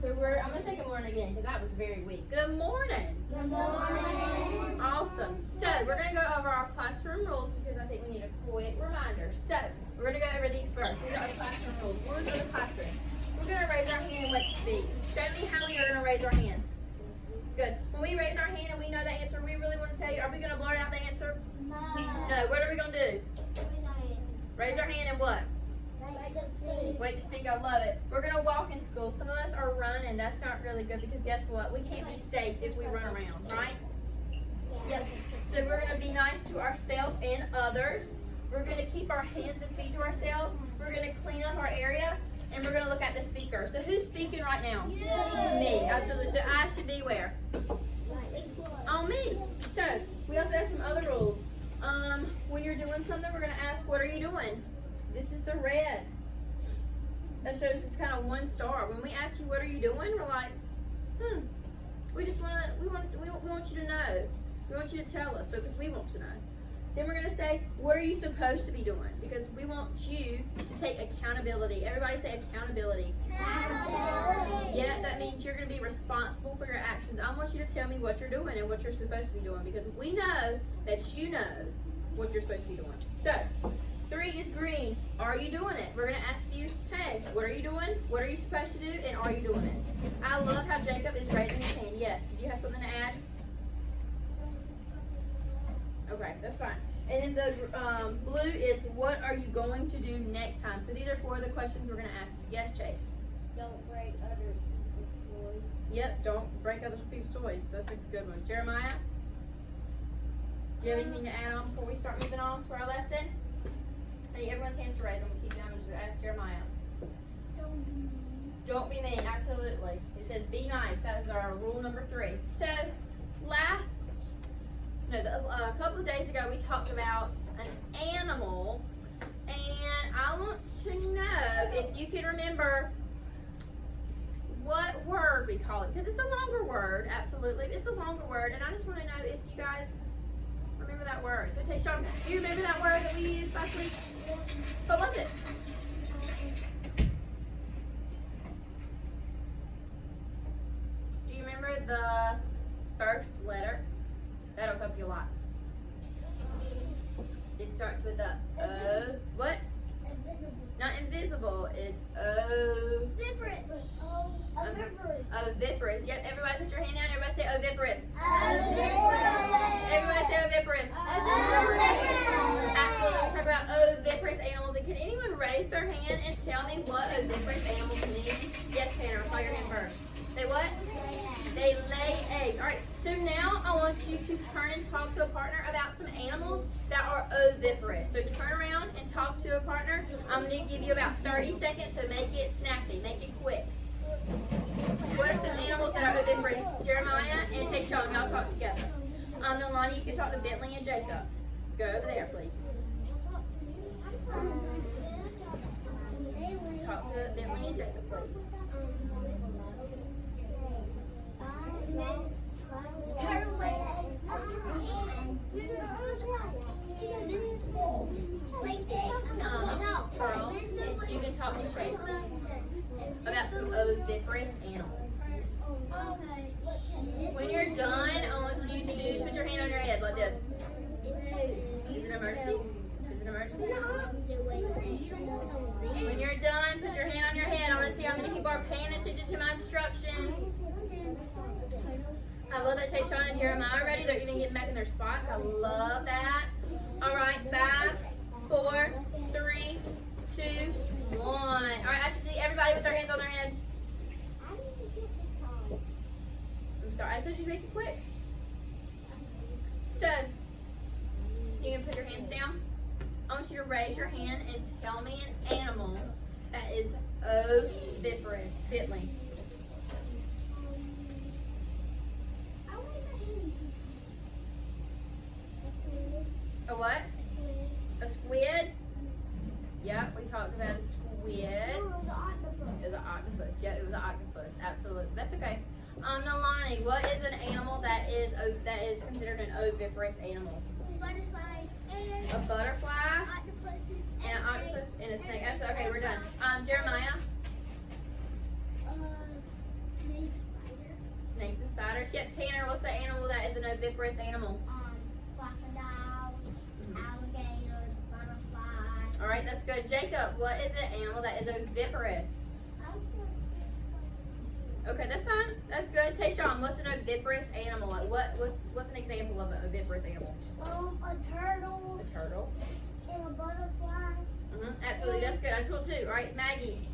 So I'm gonna say good morning again because that was very weak. Good morning. Good morning. Awesome. So we're gonna go over our classroom rules because I think we need a quick reminder. So we're gonna go over these first. These are our classroom rules. Rules of the classroom. We're gonna raise our hand and wait to speak. Show me how we are gonna raise our hand. Good. When we raise our hand and we know the answer, we really want to tell you, are we gonna blurt out the answer? No. No. What are we gonna do? Raise our hand and what? Wait to speak. I love it. We're gonna walk in school. Some of us are running. That's not really good because guess what? We can't be safe if we run around, right? Yep. So we're gonna be nice to ourselves and others. We're gonna keep our hands and feet to ourselves. We're gonna clean up our area, and we're gonna look at the speaker. So who's speaking right now? Me. Absolutely. So I should be where? On me. So we also have some other rules. When you're doing something, we're gonna ask, "What are you doing?" This is the red. That shows it's kind of 1 star. When we ask you, "What are you doing?" We're like, We just we want you to know. We want you to tell us, so because we want to know. Then we're gonna say, "What are you supposed to be doing?" Because we want you to take accountability. Everybody say accountability. Accountability. Yeah, that means you're gonna be responsible for your actions. I want you to tell me what you're doing and what you're supposed to be doing because we know that you know what you're supposed to be doing. So 3 is green. Are you doing it? We're going to ask you, hey, what are you doing? What are you supposed to do? And are you doing it? I love how Jacob is raising his hand. Yes. Did you have something to add? Okay, that's fine. And then the blue is what are you going to do next time? So these are 4 of the questions we're going to ask you. Yes, Chase? Don't break other people's toys. Yep, don't break other people's toys. That's a good one. Jeremiah? Do you have anything to add on before we start moving on to our lesson? Hey, everyone's hands to raise. I'm going to keep down and just ask Jeremiah. Don't be mean. Don't be mean, absolutely. It says be nice. That is our rule number 3. So, a couple of days ago we talked about an animal, and I want to know if you can remember what word we call it, because it's a longer word, absolutely. It's a longer word, and I just want to know if you guys remember that word. So, Tayshawn, do you remember that word that we used last week? What was it? Do you remember the first letter? That'll help you a lot. It starts with a O. What? Invisible. Not invisible. It's O. Oviparous. Oviparous. Oviparous. Yep. Everybody put your hand down. Everybody say Oviparous. Oviparous. Everybody say Oviparous. Oviparous. Absolutely. Let's talk about oviparous animals. And can anyone raise their hand and tell me what oviparous animals mean? Yes, Tanner. I saw your hand first. They what? They lay eggs. All right. So now I want you to turn and talk to a partner about some animals that are oviparous. So turn around and talk to a partner. I'm going to give you about 30 seconds, so make it snappy, make it quick. What are some animals that are oviparous? Jeremiah and Tayshawn, y'all talk together. Nolani, you can talk to Bentley and Jacob. Go over there, please. Talk to Bentley and Jacob, please. Pearl, you can talk to Chase about some oviparous animals. When you're done, I want you to put your hand on your head like this. Is it an emergency? Is it an emergency? When you're done, put your hand on your head. I want to see how many people are paying attention to my instructions. I love that Tayshawn and Jeremiah are ready. They're even getting back in their spots. I love that. All right, 5, 4, 3, 2, 1. All right, I should see everybody with their hands on their head. I'm sorry, I told you to make it quick. So, you can put your hands down. I want you to raise your hand and tell me an animal that is oviparous. Bentley. A what? A squid? Yeah, we talked about a squid. It was an octopus. Yeah, it was an octopus. Absolutely. That's okay. Nolani, what is an animal that is considered an oviparous animal? Butterfly. A butterfly, Octopus. and an octopus, and a snake. That's okay. We're done. Jeremiah. oviparous animal? Crocodile, alligator, butterfly. All right, that's good. Jacob, what is an animal that is oviparous? Okay, that's fine. That's good. Tayshawn, what's an oviparous animal? Like what's an example of an oviparous animal? A turtle. A turtle. And a butterfly. Absolutely, that's good. I just want two, right? Maggie.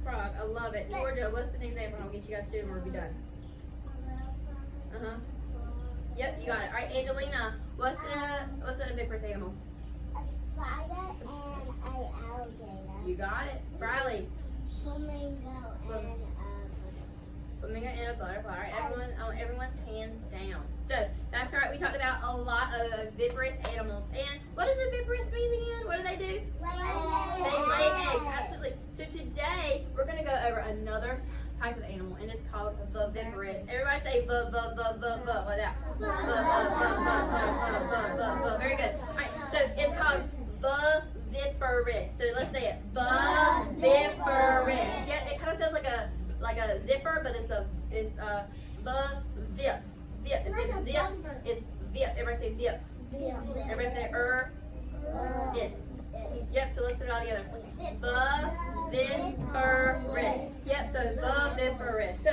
Frog. I love it. Georgia, what's an example? I'll get you guys two and we'll be done. Yep, you got it. All right, Angelina, what's an oviparous animal? A spider and an alligator. You got it. Riley. Flamingo and Flamingo and a butterfly. All right, everyone's hands down. So that's right. We talked about a lot of oviparous animals. And what does oviparous mean again? What do they do? They lay eggs. Absolutely. So today we're going to go over another type of animal, and it's called viviparous. Everybody say like that. Very good. All right. So it's called viviparous. So let's say it. Viviparous. Yeah, it kind of sounds like a zipper, but it's vip. It's like zip. It's vip. Everybody say vip. Everybody say is. Yep, so let's put it all together. Viviparous. Yep, so viviparous. So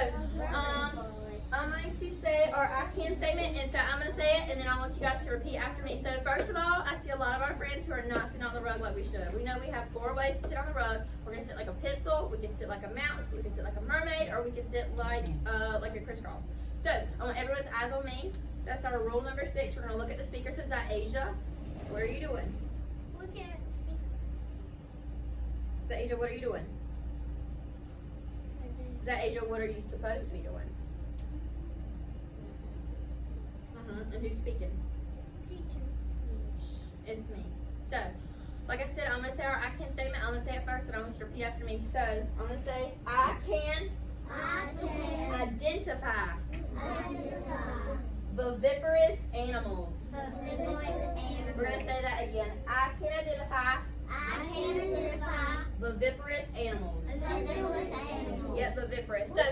I'm going to say, or I can say it, and so I'm going to say it, and then I want you guys to repeat after me. So first of all, I see a lot of our friends who are not sitting on the rug like we should. We know we have 4 ways to sit on the rug. We're going to sit like a pencil, we can sit like a mountain, we can sit like a mermaid, or we can sit like a crisscross. So I want everyone's eyes on me. That's our rule number 6. We're going to look at the speaker. So is that Asia? What are you doing? look at Is that Asia? What are you doing? Is that Asia? What are you supposed to be doing? And who's speaking? teacher. It's me. So, like I said, I'm going to say our I can statement. I'm going to say it first, and I want you to repeat after me. So, I'm going to say, I can identify viviparous animals. We're going to say that again. I can identify viviparous animals. Yep, viviparous. So,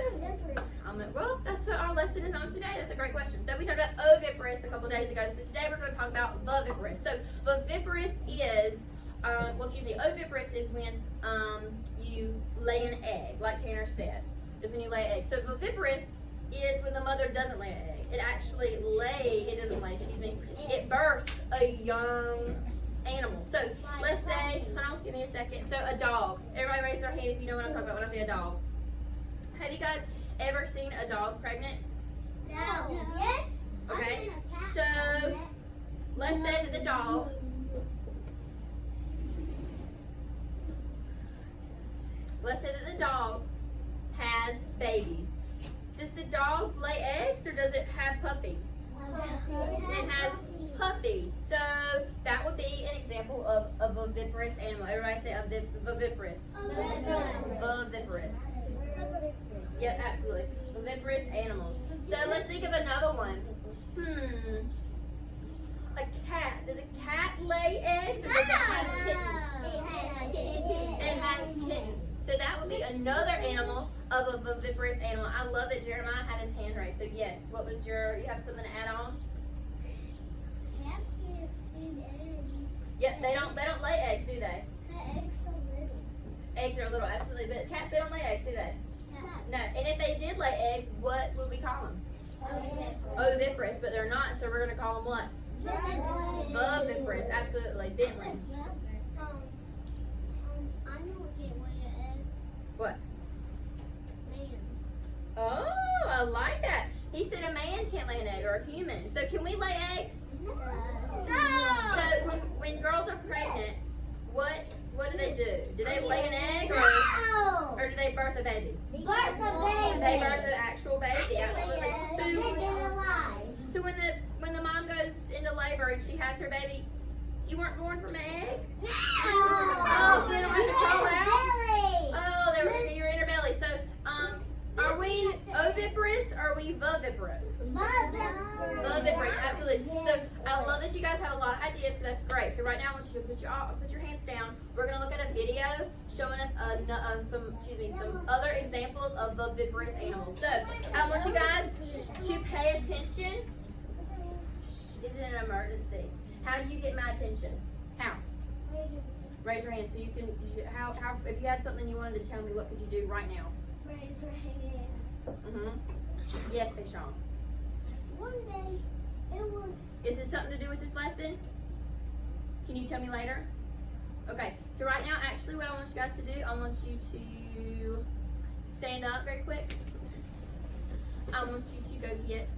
well, that's what our lesson is on today. That's a great question. So we talked about oviparous a couple days ago. So today we're going to talk about viviparous. So viviparous is, oviparous is when you lay an egg, like Tanner said, is when you lay an egg. So viviparous is when the mother doesn't lay an egg. It births a young animal. So let's say, hold on, give me a second. So a dog. Everybody raise their hand if you know what I'm talking about when I say a dog. Have you guys ever seen a dog pregnant? No. Yes. Okay. So let's say that the dog has babies. Does the dog lay eggs or does it have puppies? It has puppies. So that would be an example of a viviparous animal. Everybody say viviparous. Viviparous. Yep, absolutely. Viviparous animals. So let's think of another one. A cat. Does a cat lay eggs or does it have kittens? It has kittens. So that would be another animal of a viviparous animal. I love that Jeremiah had his hand raised. So yes, what was you have something to add on? Cats can't feed eggs. Yep, they don't lay eggs, do they? Eggs are little. Eggs are little, absolutely. But cats, they don't lay eggs, do they? No. And if they did lay eggs, what would we call them? Oviparous, but they're not, so we're going to call them what? Viviparous, absolutely. Bentley. I know what can't lay an egg. What? Man. Oh, I like that. He said a man can't lay an egg, or a human. So can we lay eggs? No. So when girls are pregnant, what do they do? Do they lay an egg, or do they birth a baby? They birth the actual baby, absolutely. So when the mom goes into labor and she has her baby, you weren't born from an egg? Oh, so they don't have to crawl out? Oh, you're in her belly. So are we oviparous or are we viviparous? Viviparous, absolutely. So I love that you guys have a lot of ideas, so that's great. So right now, I want you to put your hands down. We're gonna look at a video showing us some other examples of viviparous animals. So I want you guys to pay attention. Is it an emergency? How do you get my attention? How? Raise your hand. So you can. How? If you had something you wanted to tell me, what could you do right now? Raise your hand. Yes, hey Sean. One day, it was. Is it something to do with this lesson? Can you tell me later? Okay, so right now, actually, what I want you guys to do, I want you to stand up very quick. I want you to go get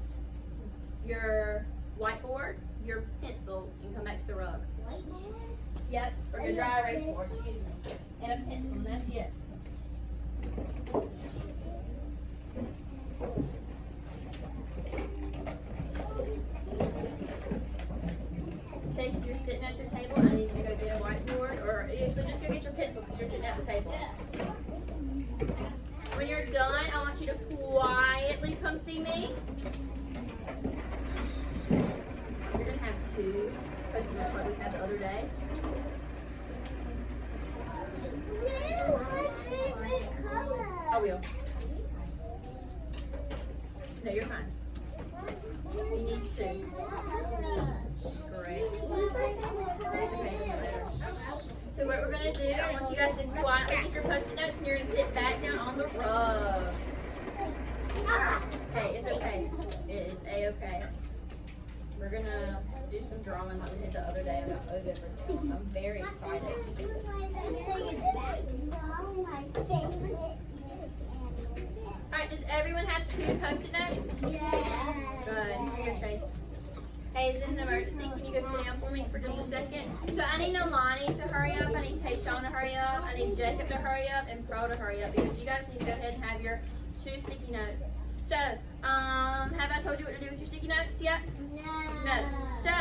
your whiteboard, your pencil, and come back to the rug. Whiteboard? Yep, or your dry erase board, excuse me. And a pencil, and that's it. Chase, if you're sitting at your table, I need you to go get a whiteboard, so just go get your pencil because you're sitting at the table. When you're done, I want you to quietly come see me. You're going to have 2 Post-it notes like we had the other day. Blue, my favorite color. I will. No, you're fine. You need 2. Great. That's okay. So what we're going to do, I want you guys to quietly get your Post-it notes and you're going to sit back down on the rug. Okay, it's okay. It is A-okay. We're going to do some drawing like we did the other day about Oviparous animals. I'm very excited. Alright, does everyone have 2 Post-it notes? Yeah. Good. Here you go, Trace. Hey, is it an emergency? Can you go sit down for me for just a second? So I need Nolani to hurry up. I need Tayshawn to hurry up. I need Jacob to hurry up and Pro to hurry up because you guys need to go ahead and have your 2 sticky notes. So, have I told you what to do with your sticky notes yet? No. So,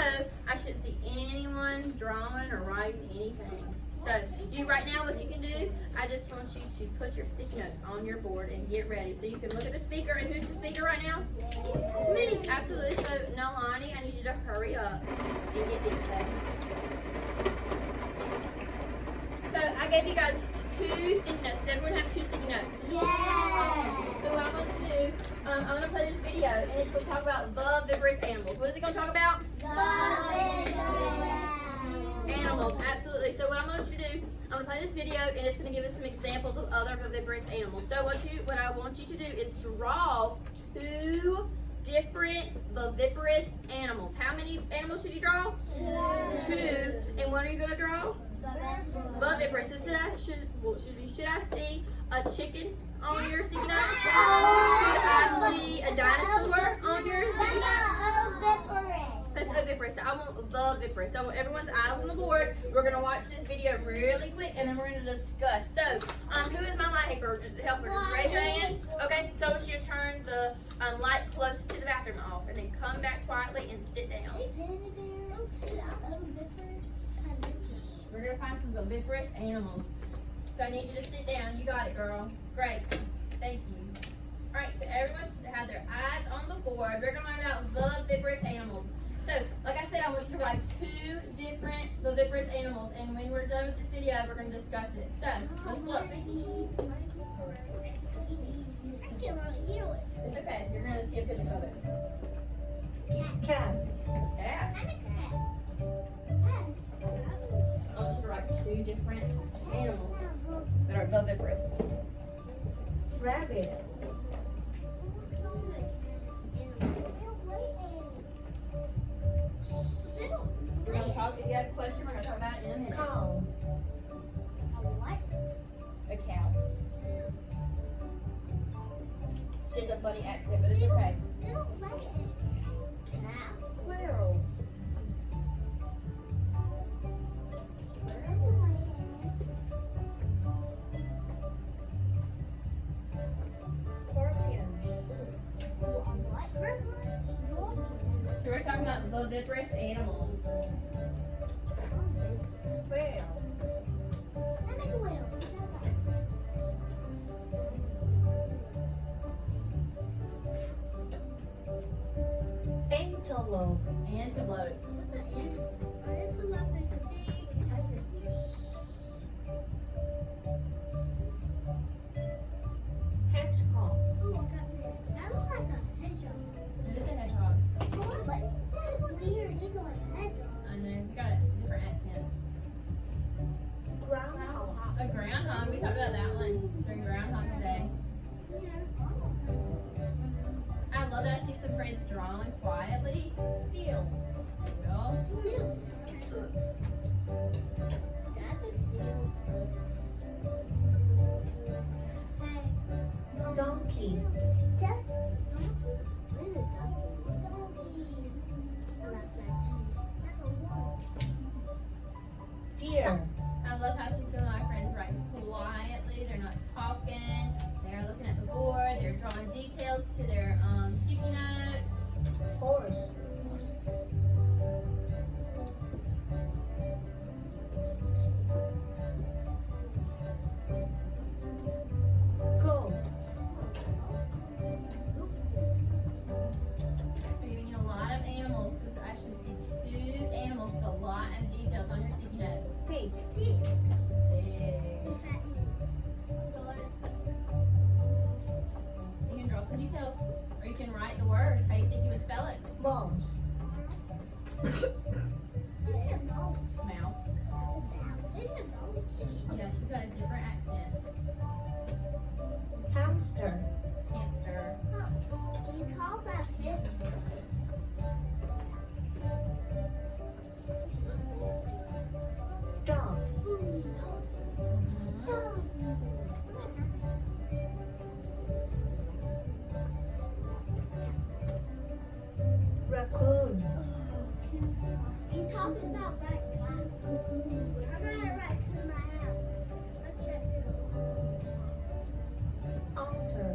I shouldn't see anyone drawing or writing anything. So, you right now, what you can do, I just want you to put your sticky notes on your board and get ready. So you can look at the speaker, and who's the speaker right now? Me. Absolutely. So, Nolani, I need you to hurry up and get these things. So, I gave you guys 2 sticky notes. Does everyone have 2 sticky notes? Yeah. So what I'm going to do, I'm going to play this video, and it's going to talk about viviparous animals. What is it going to talk about? Animals, absolutely. So what I'm going to do, I'm going to play this video, and it's going to give us some examples of other viviparous animals. So what I want you to do is draw 2 different viviparous animals. How many animals should you draw? 2. And what are you going to draw? Viviparous. So should I see a chicken on your sticky note? Should I see a dinosaur on your sticky note? That's Oviparous. So I want viviparous. So I want everyone's eyes on the board. We're going to watch this video really quick and then we're going to discuss. So, who is my light helper? Just raise your hand. Okay, so I want you to turn the light closest to the bathroom off and then come back quietly and sit down. We're going to find some viviparous animals. So I need you to sit down. You got it, girl. Great. Thank you. Alright, so everyone should have their eyes on the board. We're going to learn about viviparous animals. So, like I said, I want you to write 2 different viviparous animals. And when we're done with this video, we're going to discuss it. So, let's look. It's okay. You're going to see a picture of it. Cat. Cat. I want you to write 2 different animals that are viviparous. Rabbit. We're going to talk, if you have a question, we're going to talk about it in a minute. Cow. A cow. She has a funny accent, but it's okay. Squirrel. Scorpion. So we're talking about viviparous animals. Whale. Antelope. Antelope. Antelope. Hedgehog. It is a hedgehog. I know. You got a different accent. Groundhog. A groundhog. We talked about that one during Groundhog's Day. I love that I see some friends drawing quietly. Seal. Well, Donkey. Deer. I love how I see some of my friends write quietly. They're not talking. They're looking at the board. They're drawing details to their sticky note. Horse. Goat. I'm giving you a lot of animals, so I should see 2 animals with a lot of details on your sticky note. Pig. Big. You can draw some details, or you can write the word. How you think you would spell it? Mouse. Mouse. Yeah, she's got a different accent. Hamster. Hamster. Dog. Raccoon. You talking about raccoon? I got a raccoon in my house. Let's check it out. Otter.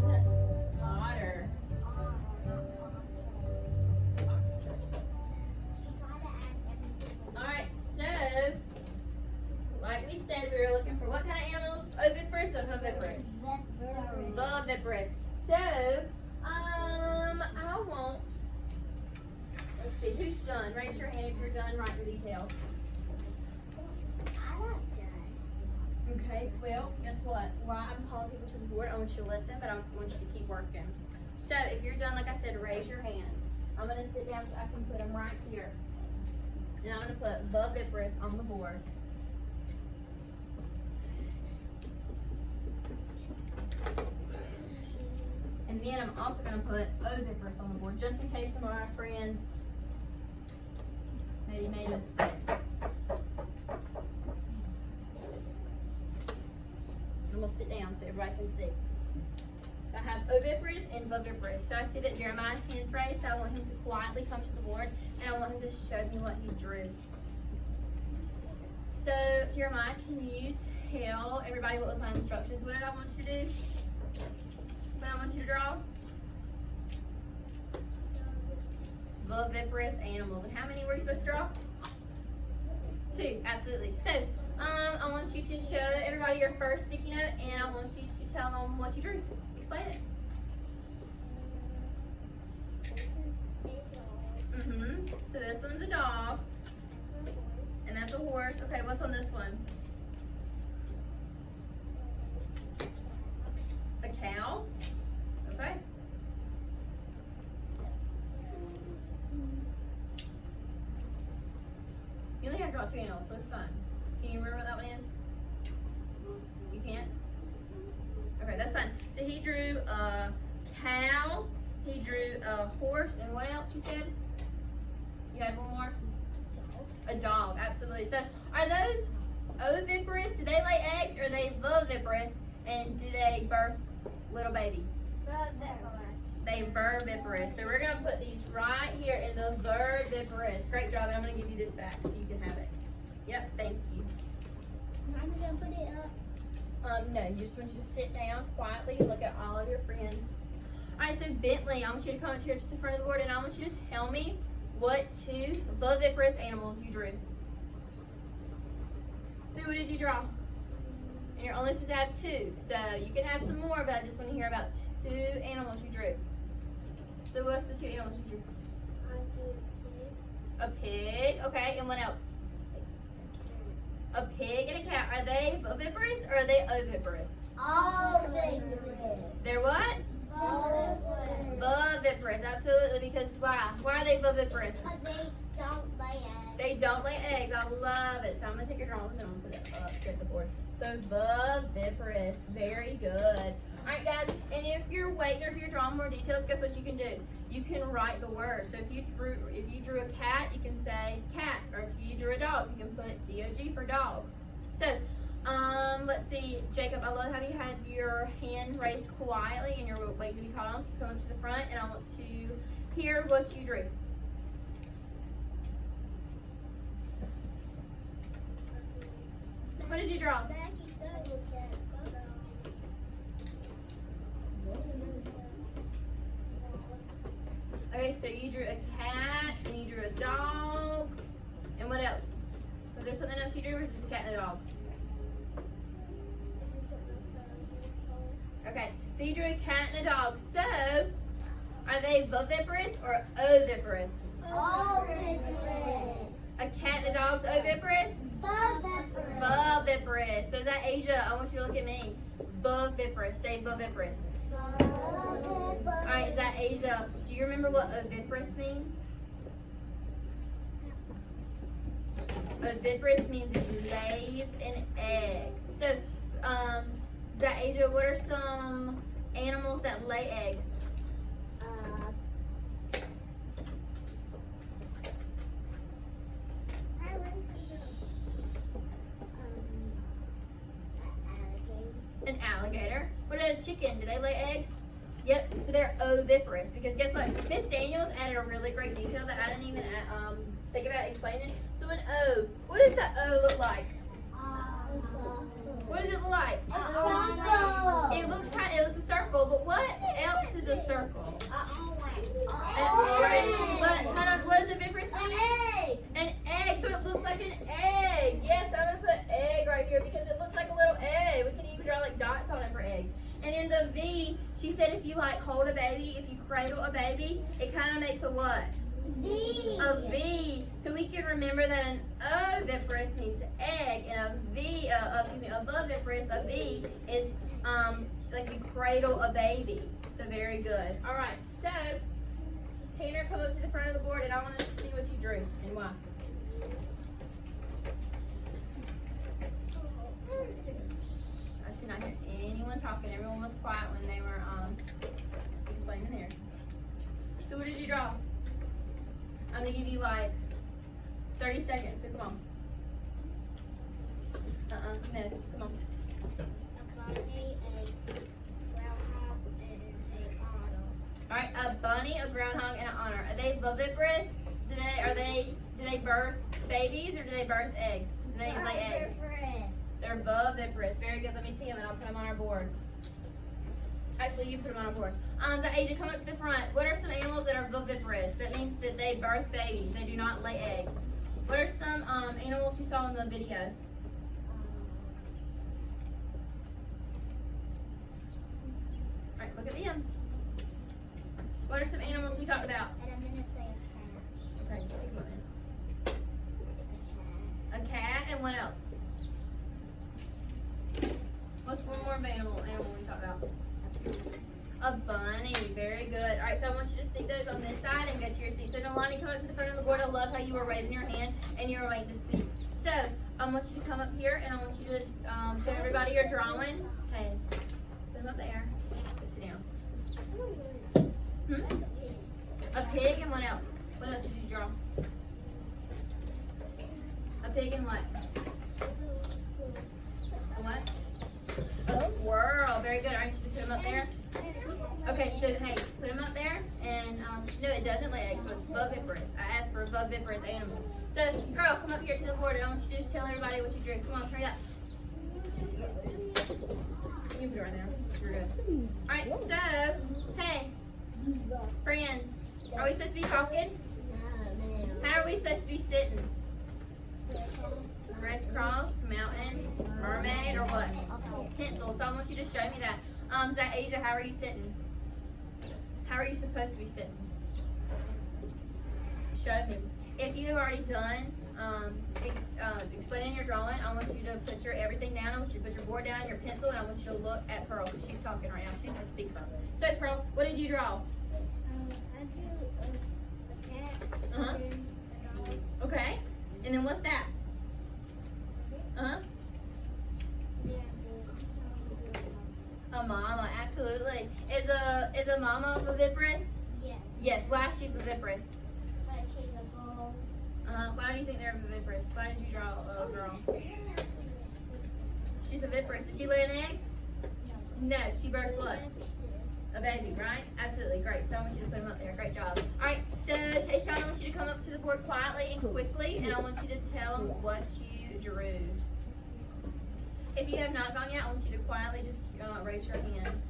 What's that? Otter. Alright, so, like we said, we were looking for what kind of animals? Oviparous or viviparous? Viviparous. So, I want, let's see, who's done? Raise your hand if you're done, write the details. Okay, well, guess what? While I'm calling people to the board, I want you to listen, but I want you to keep working. So, if you're done, like I said, raise your hand. I'm going to sit down so I can put them right here. And I'm going to put Viviparous on the board. And then I'm also going to put Oviparous on the board, just in case some of our friends maybe made a mistake. I'm going to sit down so everybody can see. So I have Oviparous and Viviparous. So I see that Jeremiah's hand's raised, so I want him to quietly come to the board, and I want him to show me what he drew. So, Jeremiah, can you tell everybody what was my instructions? What did I want you to do? What I want you to draw? Viviparous animals. And how many were you supposed to draw? 2, absolutely. So, I want you to show everybody your first sticky note, and I want you to tell them what you drew. Explain it. So this one's a dog, and that's a horse. Okay, what's on this one? A cow. Okay. You only have to draw 2 animals, so it's fine. Can you remember what that one is? You can't? Okay, that's fine. So he drew a cow, he drew a horse, and what else you said? You had one more? A dog, absolutely. So are those oviparous? Do they lay eggs, or are they viviparous? And do they birth little babies? They verviparous. So we're gonna put these right here in the verviparous. Great job, and I'm gonna give you this back so you can have it. Yep, thank you. I'm gonna put it up. No, you just want you to sit down quietly and look at all of your friends. Alright, so Bentley, I want you to come up here to the front of the board, and I want you to tell me what 2 viviparous animals you drew. So what did you draw? And you're only supposed to have 2. So you can have some more, but I just want to hear about 2 animals you drew. So what's the 2 animals you drew? A pig. Okay, and what else? A pig and a cat. Are they viviparous or are they oviparous? Oviparous. They're what? Oviparous. Viviparous. Absolutely. Because why? Why are they viviparous? Because they don't lay eggs. They don't lay eggs. I love it. So I'm gonna take your drawings and I'm gonna put it up here at the board. So viviparous. Very good. All right, guys. And if you're waiting or if you're drawing more details, guess what you can do? You can write the word. So if you drew a cat, you can say cat. Or if you drew a dog, you can put DOG for dog. So let's see, Jacob. I love how you had your hand raised quietly and you're waiting to be called on. So come up to the front and I want to hear what you drew. What did you draw? Okay, so you drew a cat and you drew a dog. And what else? Was there something else you drew or was it just a cat and a dog? Okay, so you drew a cat and a dog. So, are they viviparous or oviparous? Oviparous. A cat and a dog's oviparous? Oviparous. Viviparous. So is that Asia? I want you to look at me. Viviparous. Say viviparous. Alright, is that Asia? Do you remember what oviparous means? Oviparous means it lays an egg. So, is that Asia? What are some animals that lay eggs? An alligator. What about a chicken? Do they lay eggs? Yep, so they're oviparous because guess what? Miss Daniels added a really great detail that I didn't even think about explaining. So an O, what does the O look like? What does it look like? It looks a circle, but what else is a circle? What does a viparous mean? An egg, so it looks like an egg. Yes, I'm gonna put egg right here because it looks like a little egg. We can even draw like dots on it for eggs. And in the V, she said if you like hold a baby, if you cradle a baby, it kind of makes a what? V. A V. So we can remember that an oviparous means egg, and a viviparous, a V is like you cradle a baby. So very good. All right. So Tanner, come up to the front of the board, and I want us to see what you drew and why. I should not hear anyone talking. Everyone was quiet when they were explaining theirs. So what did you draw? I'm gonna give you like 30 seconds. So come on. No, come on. All right, a bunny, a groundhog, and an otter. Are they viviparous? Do they birth babies or do they birth eggs? Do they lay eggs? They're viviparous. Very good. Let me see them and I'll put them on our board. Actually, you put them on our board. So Asia, come up to the front. What are some animals that are viviparous? That means that they birth babies. They do not lay eggs. What are some animals you saw in the video? All right, look at them. What are some animals we talked about? And I'm going to say a cat. Okay, just keep going. A cat, and what else? What's one more animal we talked about? A bunny. Very good. All right, so I want you to stick those on this side and go to your seat. So Nolani, come up to the front of the board. I love how you were raising your hand and you were waiting to speak. So I want you to come up here and I want you to show everybody your drawing. Okay, put them up there. Sit down. A pig and what else? What else did you draw? A pig and what? A what? A squirrel. Very good. I want you to put them up there. Okay, so hey, put them up there, and no, it doesn't lay eggs, so it's viviparous. I asked for viviparous animals. So, Pearl, come up here to the board, and I want you to just tell everybody what you drew. Come on, hurry up. You put it right there. You're good. All right, so, hey, friends, are we supposed to be talking? How are we supposed to be sitting? Crisscross, mountain, mermaid, or what? Pencil. So I want you to show me that. Is that Asia? How are you sitting? How are you supposed to be sitting? Show me. if you've already done explaining your drawing, I want you to put your everything down. I want you to put your board down, your pencil, and I want you to look at Pearl because she's talking right now. She's the speaker. So Pearl, what did you draw? I drew a cat. Uh-huh. And a dog. Okay. And then what's that? Uh-huh. A mama, absolutely. Is a mama viviparous? Yes. Yes. Why is she viviparous? But she's a girl. Why do you think they're viviparous? Why did you draw a girl? She's a viviparous. Did she lay an egg? No, she birthed blood. A baby, right? Absolutely, great. So I want you to put them up there. Great job. All right, so Tayshawn, I want you to come up to the board quietly and quickly, and I want you to tell them what you drew. If you have not gone yet, I want you to quietly just raise your hand.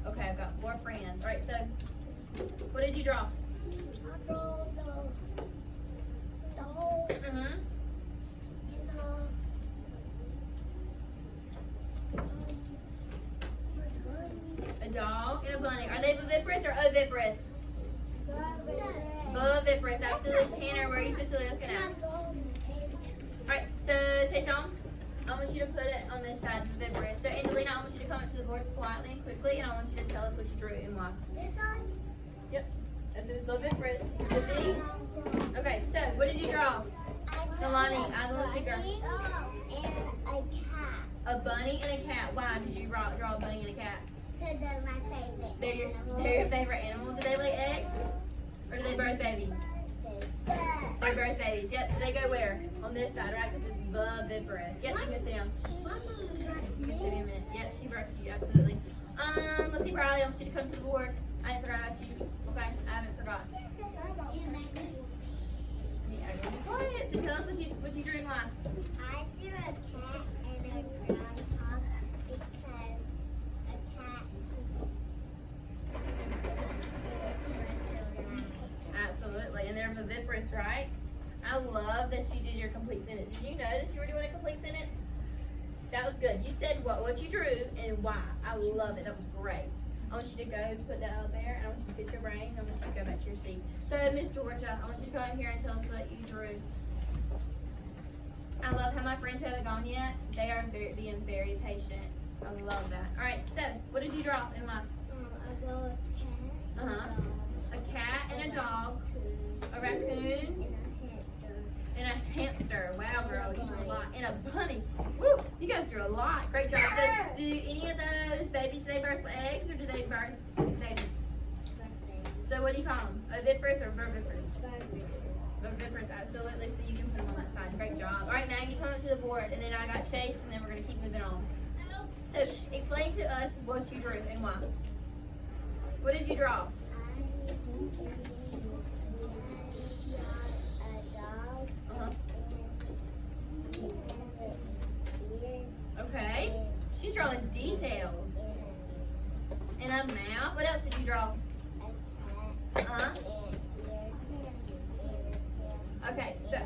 Okay, I've got 4 friends. All right, so what did you draw? I draw the dog Mm-hmm. and A dog and a bunny. Are they viviparous or oviparous? Viviparous, absolutely. Tanner, where are you supposed to be looking at? Alright, so Tayshawn, I want you to put it on this side, viviparous. So Angelina, I want you to come up to the board quietly and quickly, and I want you to tell us what you drew and why. This one? Yep, this is viviparous. The B. Okay, so what did you draw? Nalani, eyes on the speaker. And a cat. A bunny and a cat. Why did you draw a bunny and a cat? Because they're my favorite. They're your favorite animal. Do they lay eggs? Or do they birth babies? They birth babies. Yep. So they go where? On this side, right? Because it's viviparous. Yep. You can sit down. You can sit in a minute. Yep. She birthed you. Absolutely. Let's see, Briley. I want you to come to the board. I ain't forgot about you. Okay. I haven't forgot. Yeah, be quiet. So tell us what you drew and why. I drew a cat and a groundhog because a cat Absolutely. And they're viviparous, right? I love that you did your complete sentence. Did you know that you were doing a complete sentence? That was good. You said what you drew and why. I love it. That was great. I want you to go put that out there, and I want you to fix your brain. I want you to go back to your seat. So, Miss Georgia, I want you to come in here and tell us what you drew. I love how my friends haven't gone yet. They are being very patient. I love that. All right, so what did you draw and why? I draw a cat. Uh-huh. A cat and a dog, a raccoon, and a hamster. Wow, girl, you drew a lot. And a bunny. Woo, you guys drew a lot. Great job. So, do any of those babies, do they birth eggs or do they birth babies? So what do you call them? Oviparous or viviparous? Viviparous, absolutely. So you can put them on that side. Great job. All right, Maggie, come up to the board, and then I got Chase, and then we're gonna keep moving on. So explain to us what you drew and why. What did you draw? Uh-huh. Okay. She's drawing details. And a mouth. What else did you draw? Uh-huh. Okay, so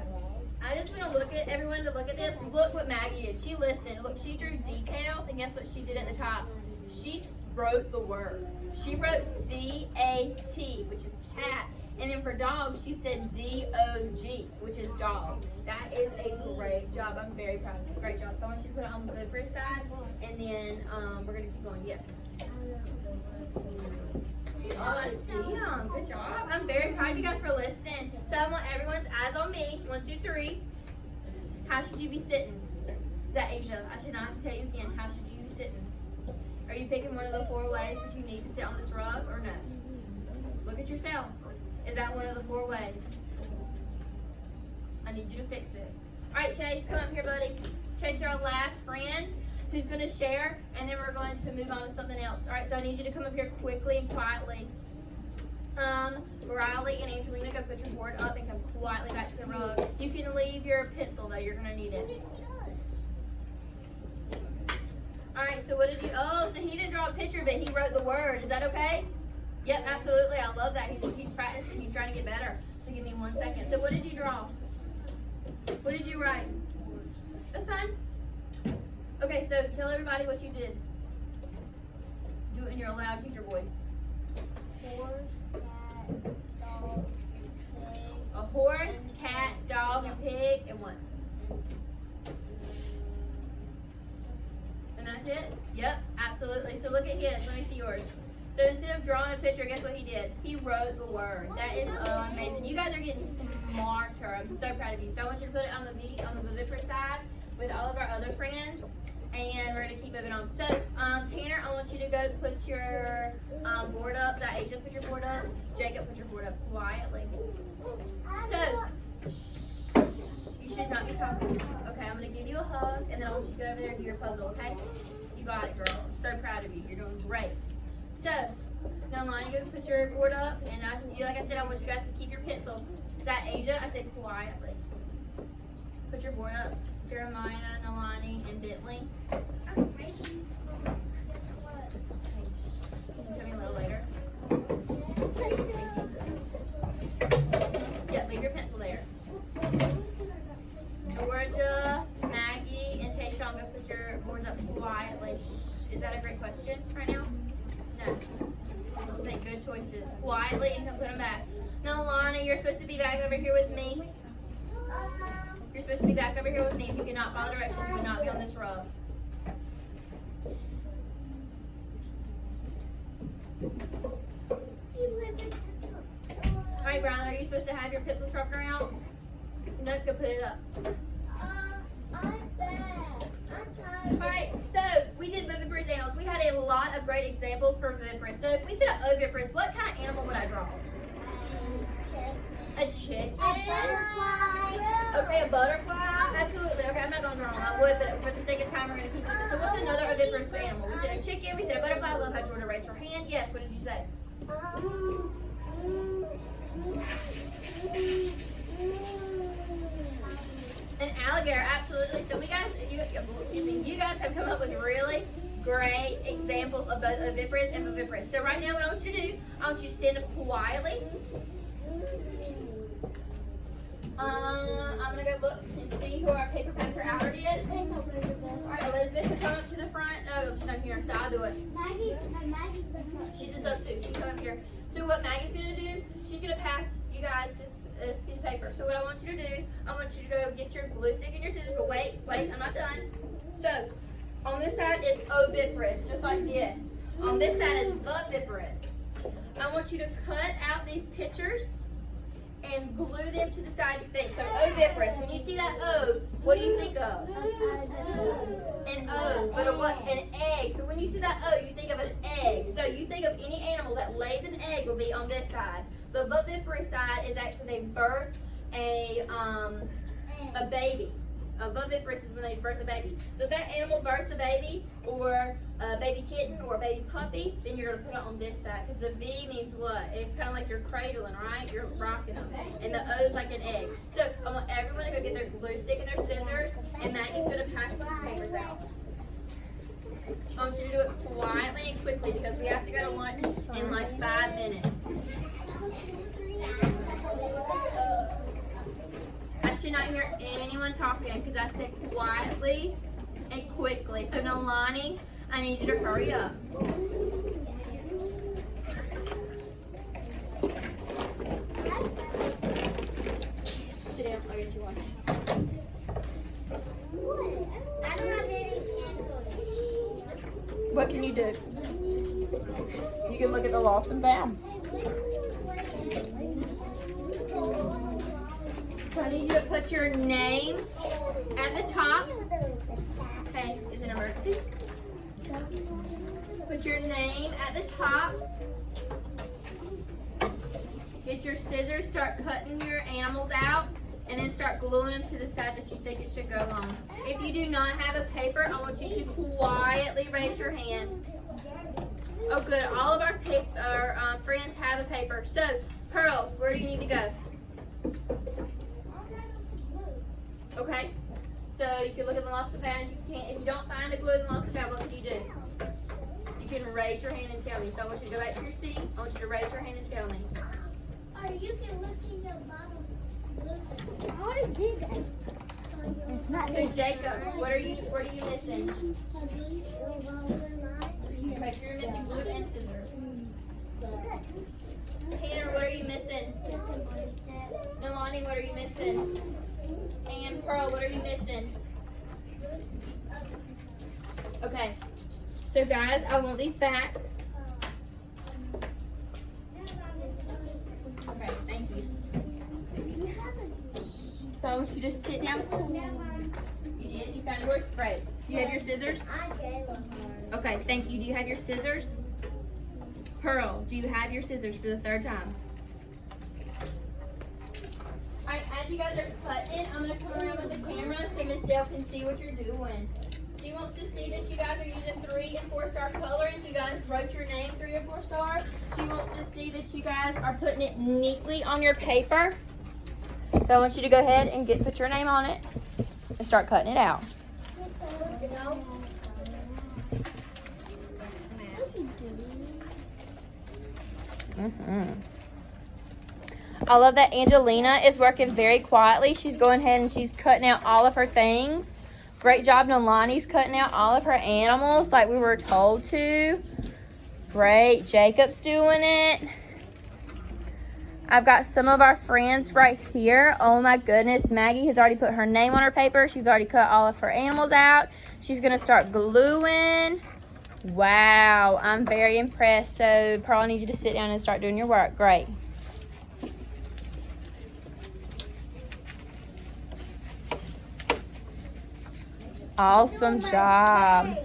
I just want to look at everyone to look at this. Look what Maggie did. She listened. Look, she drew details, and guess what she did at the top? She wrote the word. She wrote C-A-T, which is cat. And then for dog, she said D-O-G, which is dog. That is a great job. I'm very proud of you. Great job. So I want you to put it on the viviparous side, and then we're going to keep going. Yes. Oh, I see them. Good job. I'm very proud of you guys for listening. So I want everyone's eyes on me. 1, 2, 3. How should you be sitting? Is that Asia? I should not have to tell you again. How should you be sitting? Are you picking one of the 4 ways that you need to sit on this rug or no? Look at yourself. Is that one of the 4 ways? I need you to fix it. All right, Chase, come up here, buddy. Chase is our last friend who's going to share, and then we're going to move on to something else. All right, so I need you to come up here quickly and quietly. Riley and Angelina, go put your board up and come quietly back to the rug. You can leave your pencil, though. You're going to need it. All right, so what did you, oh, so he didn't draw a picture, but he wrote the word. Is that okay? Yep, absolutely. I love that. He's practicing. He's trying to get better. So give me 1 second. So what did you draw? What did you write? That's fine. Okay, so tell everybody what you did. Do it in your loud teacher voice. Horse, cat, dog, pig. A horse, cat, dog, and pig, and what? And that's it? Yep, absolutely. So look at his. Let me see yours. So instead of drawing a picture, guess what he did? He wrote the word. That is amazing. You guys are getting smarter. I'm so proud of you. So I want you to put it on the Viviparous side with all of our other friends. And we're going to keep moving on. So, Tanner, I want you to go put your board up. Asia, put your board up. Jacob, put your board up quietly. So, you should not be talking. Okay, I'm going to give you a hug, and then I want you to go over there and do your puzzle, okay? You got it, girl. I'm so proud of you. You're doing great. So, now, Lonnie, go put your board up. And like I said, I want you guys to keep your pencil. Is that Asia? I said quietly. Put your board up. Jeremiah, Nalani, and Bentley. Can you tell me a little later? Yeah, leave your pencil there. Georgia, Maggie, and Tayshawn, go put your boards up quietly. Shh. Is that a great question right now? No. Let's make good choices. Quietly and come put them back. Nalani, you're supposed to be back over here with me. You're supposed to be back over here with me. If you cannot follow directions, you cannot be on this rug. Alright, Bradley, are you supposed to have your pencil sharpener out? No, go put it up. I'm bad. I'm tired. Alright, so we did Viviparous animals. We had a lot of great examples for Viviparous. So if we said Oviparous, what kind of animal would I draw? A chicken? A butterfly. Okay, a butterfly? Absolutely. Okay, I'm not going to draw them. I would, but for the sake of time, we're going to keep moving. So what's another Oviparous animal? We said a chicken, we said a butterfly. I love how Jordan raised her hand. Yes, what did you say? An alligator, absolutely. So you guys have come up with really great examples of both Oviparous and Viviparous. So right now what I want you to do, I want you to stand up quietly. I'm going to go look and see who our paper pencil outer is. Alright, Elizabeth, come up to the front. Oh, she's not here, so I'll do it. She's a substitute, so you can come up here. So what Maggie's going to do, she's going to pass you guys this piece of paper. So what I want you to do, I want you to go get your glue stick and your scissors, but wait, I'm not done. So, on this side is Oviparous, just like this. On this side is Viviparous. I want you to cut out these pictures and glue them to the side you think. So Oviparous, when you see that O, what do you think of? An O, but an egg. So when you see that O, you think of an egg. So you think of any animal that lays an egg will be on this side. The Viviparous side is actually they birth a baby. A Viviparous is when they birth a baby. So if that animal births a baby, or a baby kitten, or a baby puppy, then you're going to put it on this side. Because the V means what? It's kind of like you're cradling, right? You're rocking them. And the O is like an egg. So I want everyone to go get their glue stick and their scissors, and Maggie's going to pass these papers out. I want you to do it quietly and quickly because we have to go to lunch in like 5 minutes. I should not hear anyone talking because I said quietly and quickly. So Nalani, I need you to hurry up. Sit down, I'll get you one. I don't have any scissors. What can you do? You can look at the lost and found. So I need you to put your name at the top. Okay, is it an emergency? Put your name at the top. Get your scissors, start cutting your animals out, and then start gluing them to the side that you think it should go on. If you do not have a paper, I want you to quietly raise your hand. Oh good, all of our friends have a paper. So, Pearl, where do you need to go? Okay, so you can look at the lost and found. If you don't find a glue in the lost and found, what can you do? You can raise your hand and tell me. So I want you to go back to your seat. I want you to raise your hand and tell me. Or you can look in your bottle. I already did that. So Jacob, what are you missing? Okay, so you're missing glue and scissors. Tanner, what are you missing? Nalani, what missing? And Pearl, what are you missing? Okay. So guys, I want these back. Okay, thank you. So I want you to sit down cool. You did? You found yours? Great. Do you have your scissors? Okay, thank you. Do you have your scissors? Pearl, do you have your scissors for the third time? Alright, as you guys are cutting, I'm going to come around with the camera so Miss Dale can see what you're doing. She wants to see that you guys are using 3 and 4 star coloring. You guys wrote your name 3 or 4 star. She wants to see that you guys are putting it neatly on your paper. So I want you to go ahead and put your name on it and start cutting it out. I love that Angelina is working very quietly. She's going ahead and she's cutting out all of her things. Great job, Nolani's cutting out all of her animals like we were told to. Great, Jacob's doing it. I've got some of our friends right here. Oh my goodness, Maggie has already put her name on her paper. She's already cut all of her animals out. She's gonna start gluing. Wow, I'm very impressed. So Pearl, I need you to sit down and start doing your work. Great. Awesome job.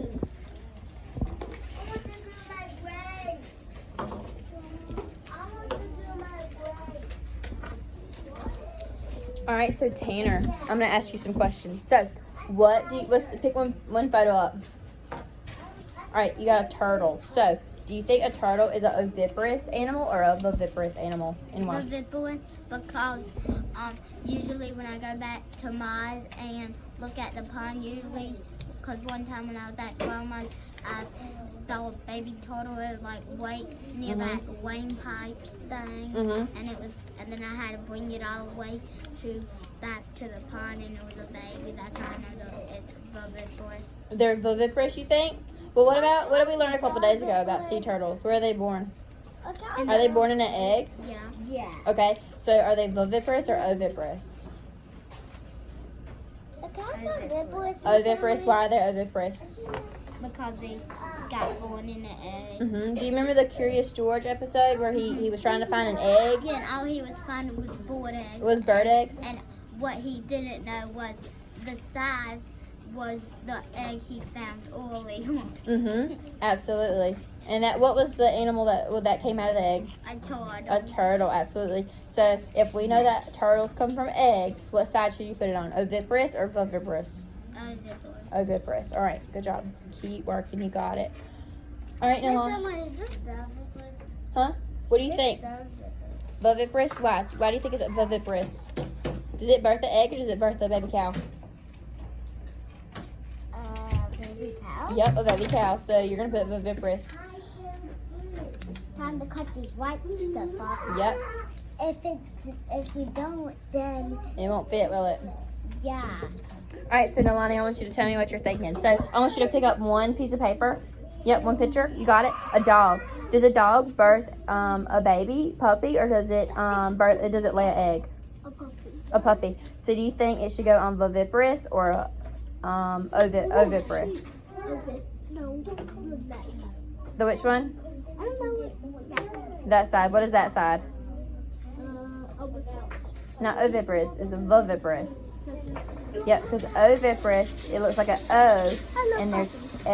All right, so Tanner, I'm gonna ask you some questions. So, let's pick one photo up. All right, you got a turtle. So, do you think a turtle is an oviparous animal or a viviparous animal? Oviparous, because usually when I go back to Mars and look at the pond, because one time when I was at Grandma's, I saw a baby turtle like right near that rain pipes thing, and then I had to bring it all the way back to the pond, and it was a baby. That's how I know that it's viviparous. They're viviparous, you think? Well, what did we learn a couple days ago about sea turtles? Where are they born? Are they born in an egg? Yeah. Okay, so are they viviparous or oviparous? Oviparous. Why are they oviparous? Because they got born in an egg. Do you remember the Curious George episode where he was trying to find an egg? Yeah, and all he was finding was bird eggs. It was bird eggs? And what he didn't know was the size was the egg he found early. Absolutely. And what was the animal that came out of the egg? A turtle. A turtle, absolutely. So if we know that turtles come from eggs, what side should you put it on? Oviparous or viviparous? Oviparous. Oviparous. All right, good job. Keep working. You got it. All right, now. Is this oviparous? Huh? What do you think? Viviparous? Why? Why do you think it's viviparous? Does it birth the egg or does it birth the baby cow? Baby cow? Yep, a baby cow. So you're going to put viviparous. Time to cut these white stuff off. Yep. If you don't, then It won't fit, will it? yeah. All right, so Nolani, I want you to tell me what you're thinking. So I want you to pick up one piece of paper. Yep, one picture. You got it. A dog. Does a dog birth a baby puppy, or does it lay an egg? A puppy. A puppy. So do you think it should go on viviparous or oviparous? Okay. No, that side. The which one? I don't know. That side. What is that side? Oviparous. Not oviparous. It's a viviparous. Yep, because oviparous, it looks like an O, and there's